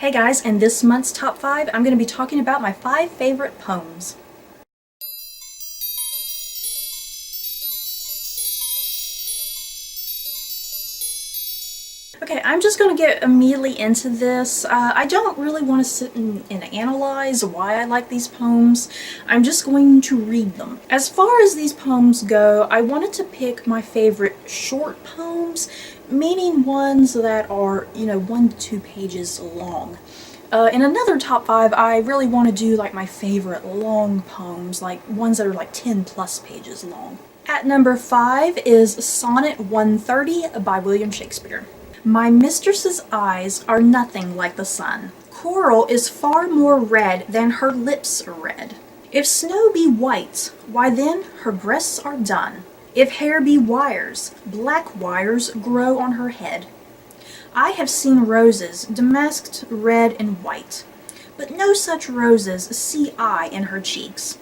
Hey guys, in this month's top 5, I'm going to be talking about my 5 favorite poems. Okay, I'm just going to get immediately into this. I don't really want to sit and analyze why I like these poems. I'm just going to read them. As far as these poems go, I wanted to pick my favorite short poems, meaning ones that are, 1 to 2 pages long. In another top 5, I really want to do like my favorite long poems, like ones that are like 10 plus pages long. At number 5 is Sonnet 130 by William Shakespeare. My mistress's eyes are nothing like the sun. Coral is far more red than her lips are red. If snow be white, why then her breasts are dun. If hair be wires, black wires grow on her head. I have seen roses damasked red and white, but no such roses see I in her cheeks.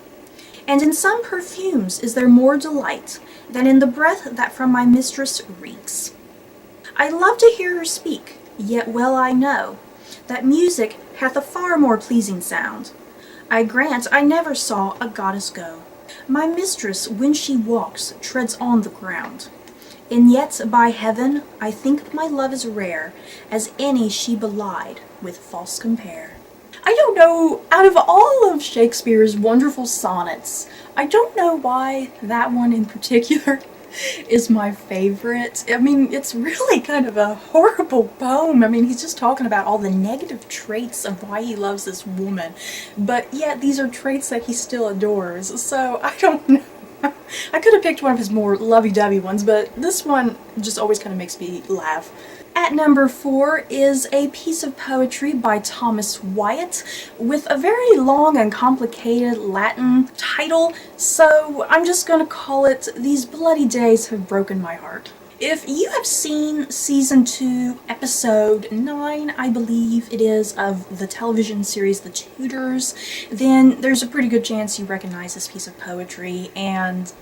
And in some perfumes is there more delight than in the breath that from my mistress reeks. I love to hear her speak, yet well I know that music hath a far more pleasing sound. I grant I never saw a goddess go. My mistress, when she walks, treads on the ground. And yet, by heaven, I think my love is rare, as any she belied with false compare. I don't know, out of all of Shakespeare's wonderful sonnets, I don't know why that one in particular is my favorite. I mean, it's really kind of a horrible poem. I mean, he's just talking about all the negative traits of why he loves this woman, but yet these are traits that he still adores, so I don't know. I could have picked one of his more lovey-dovey ones, but this one just always kind of makes me laugh. At number 4 is a piece of poetry by Thomas Wyatt with a very long and complicated Latin title, so I'm just going to call it These Bloody Days Have Broken My Heart. If you have seen Season 2, Episode 9, I believe it is, of the television series The Tudors, then there's a pretty good chance you recognize this piece of poetry, and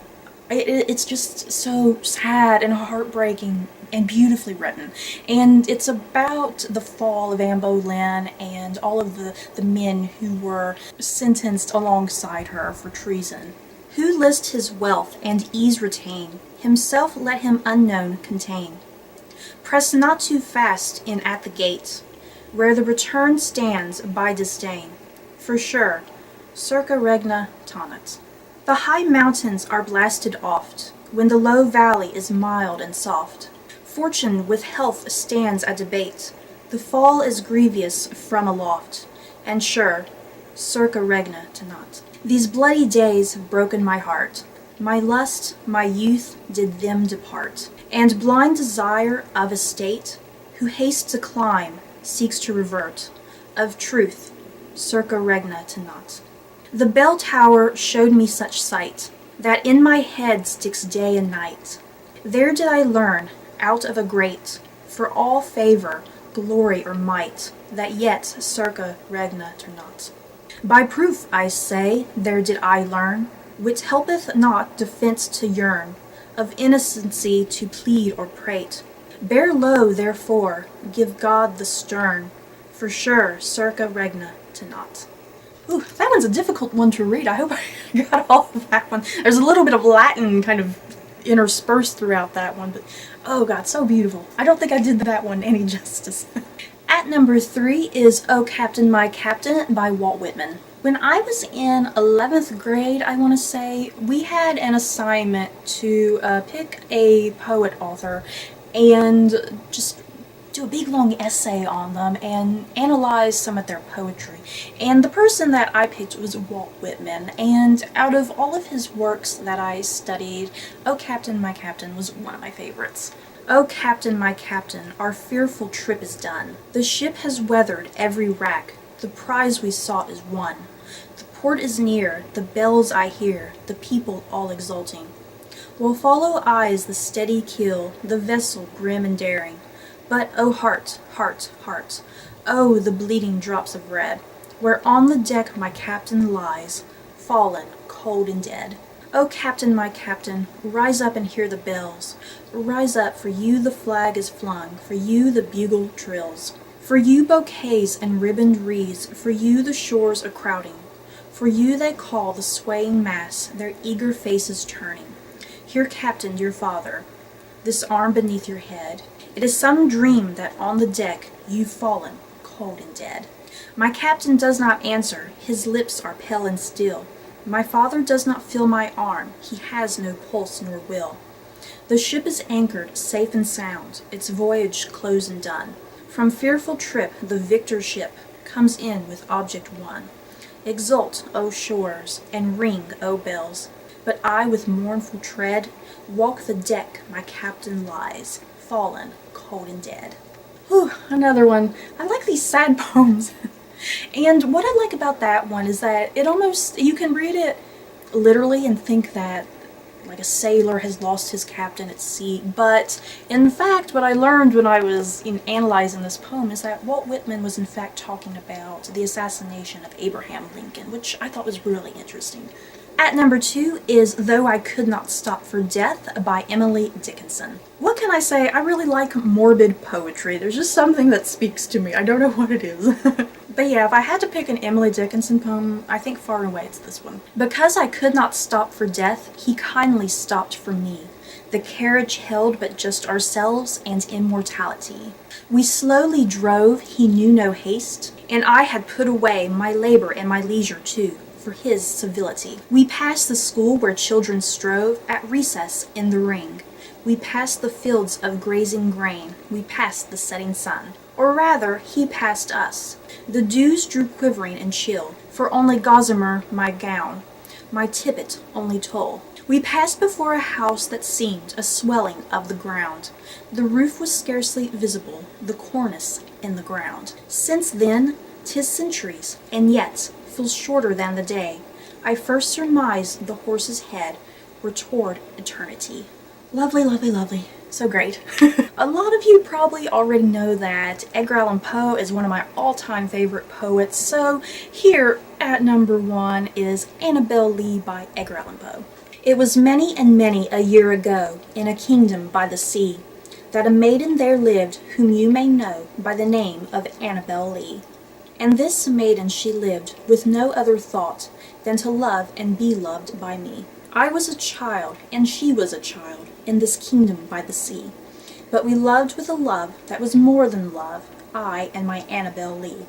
it's just so sad and heartbreaking and beautifully written. And it's about the fall of Anne Boleyn and all of the men who were sentenced alongside her for treason. Who list his wealth and ease retain, himself let him unknown contain. Press not too fast in at the gate, where the return stands by disdain. For sure, circa regna tonat. The high mountains are blasted oft, when the low valley is mild and soft. Fortune with health stands at debate, the fall is grievous from aloft, and sure, circa regna tonat. These bloody days have broken my heart. My lust, my youth did them depart. And blind desire of estate, who hastes to climb, seeks to revert. Of truth, circa regna tonat. The bell tower showed me such sight, that in my head sticks day and night. There did I learn, out of a great, for all favor, glory or might, that yet circa regna tonat. By proof, I say, there did I learn, which helpeth not defense to yearn, of innocency to plead or prate. Bear low, therefore, give God the stern, for sure, circa regna tonat. Ooh, that one's a difficult one to read. I hope I got all of that one. There's a little bit of Latin kind of interspersed throughout that one, but oh god, so beautiful. I don't think I did that one any justice. At number 3 is Oh Captain, My Captain by Walt Whitman. When I was in 11th grade, I want to say, we had an assignment to pick a poet author and just do a big long essay on them and analyze some of their poetry. And the person that I picked was Walt Whitman, and out of all of his works that I studied, Oh Captain, My Captain was one of my favorites. Oh Captain, my Captain, our fearful trip is done. The ship has weathered every wrack, the prize we sought is won. The port is near, the bells I hear, the people all exulting. Will follow eyes the steady keel, the vessel grim and daring. But, oh heart, heart, heart, oh the bleeding drops of red, where on the deck my captain lies, fallen, cold and dead. Oh Captain, my Captain, rise up and hear the bells. Rise up, for you the flag is flung, for you the bugle trills. For you bouquets and ribboned wreaths, for you the shores are crowding. For you they call the swaying mass, their eager faces turning. Here captained your father, this arm beneath your head. It is some dream that on the deck you've fallen, cold and dead. My captain does not answer, his lips are pale and still. My father does not feel my arm, he has no pulse nor will. The ship is anchored, safe and sound, its voyage closed and done. From fearful trip the victor ship comes in with object won. Exult, O shores, and ring, O bells. But I with mournful tread walk the deck my captain lies, fallen, cold and dead. Whew, another one. I like these sad poems. And what I like about that one is that it almost, you can read it literally and think that like a sailor has lost his captain at sea, but in fact what I learned when I was analyzing this poem is that Walt Whitman was in fact talking about the assassination of Abraham Lincoln, which I thought was really interesting. At number 2 is Though I Could Not Stop for Death by Emily Dickinson. What can I say? I really like morbid poetry. There's just something that speaks to me. I don't know what it is. But yeah, if I had to pick an Emily Dickinson poem, I think far and away it's this one. Because I could not stop for death, he kindly stopped for me. The carriage held but just ourselves and immortality. We slowly drove, he knew no haste, and I had put away my labor and my leisure too, for his civility. We passed the school where children strove at recess in the ring. We passed the fields of grazing grain. We passed the setting sun. Or rather, he passed us. The dews drew quivering and chill, for only gossamer my gown, my tippet only toll. We passed before a house that seemed a swelling of the ground. The roof was scarcely visible, the cornice in the ground. Since then, 'tis centuries, and yet feels shorter than the day I first surmised the horse's head were toward eternity. Lovely, lovely, lovely. So great. A lot of you probably already know that Edgar Allan Poe is one of my all-time favorite poets, so here at number 1 is Annabel Lee by Edgar Allan Poe. It was many and many a year ago, in a kingdom by the sea, that a maiden there lived whom you may know by the name of Annabel Lee. And this maiden she lived with no other thought than to love and be loved by me. I was a child, and she was a child, in this kingdom by the sea. But we loved with a love that was more than love, I and my Annabel Lee.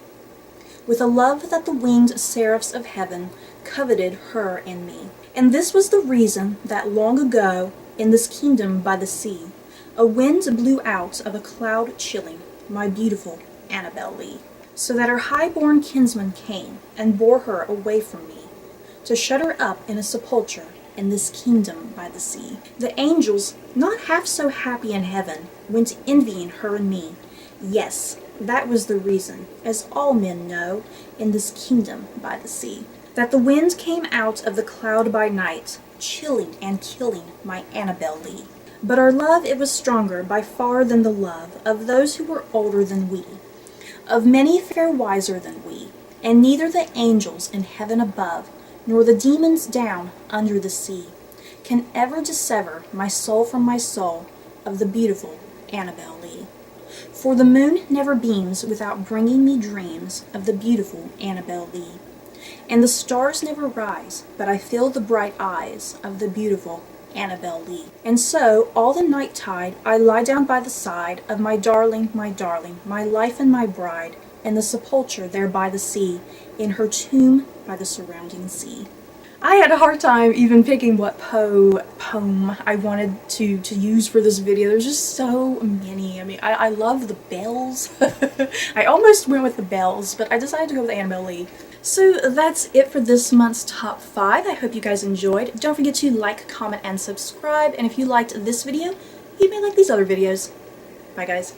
With a love that the winged seraphs of heaven coveted her and me. And this was the reason that long ago, in this kingdom by the sea, a wind blew out of a cloud chilling my beautiful Annabel Lee. So that her high-born kinsman came and bore her away from me, to shut her up in a sepulchre in this kingdom by the sea. The angels, not half so happy in heaven, went envying her and me. Yes, that was the reason, as all men know, in this kingdom by the sea, that the wind came out of the cloud by night, chilling and killing my Annabel Lee. But our love, it was stronger by far than the love of those who were older than we, of many fair wiser than we, and neither the angels in heaven above, nor the demons down under the sea, can ever dissever my soul from my soul of the beautiful Annabel Lee. For the moon never beams without bringing me dreams of the beautiful Annabel Lee, and the stars never rise but I feel the bright eyes of the beautiful Annabel Lee. And so, all the night tide, I lie down by the side of my darling, my life and my bride, in the sepulchre there by the sea, in her tomb by the surrounding sea. I had a hard time even picking what poem I wanted to use for this video. There's just so many. I mean, I love the bells. I almost went with the bells, but I decided to go with Annabel Lee. So that's it for this month's top 5. I hope you guys enjoyed. Don't forget to like, comment, and subscribe. And if you liked this video, you may like these other videos. Bye guys.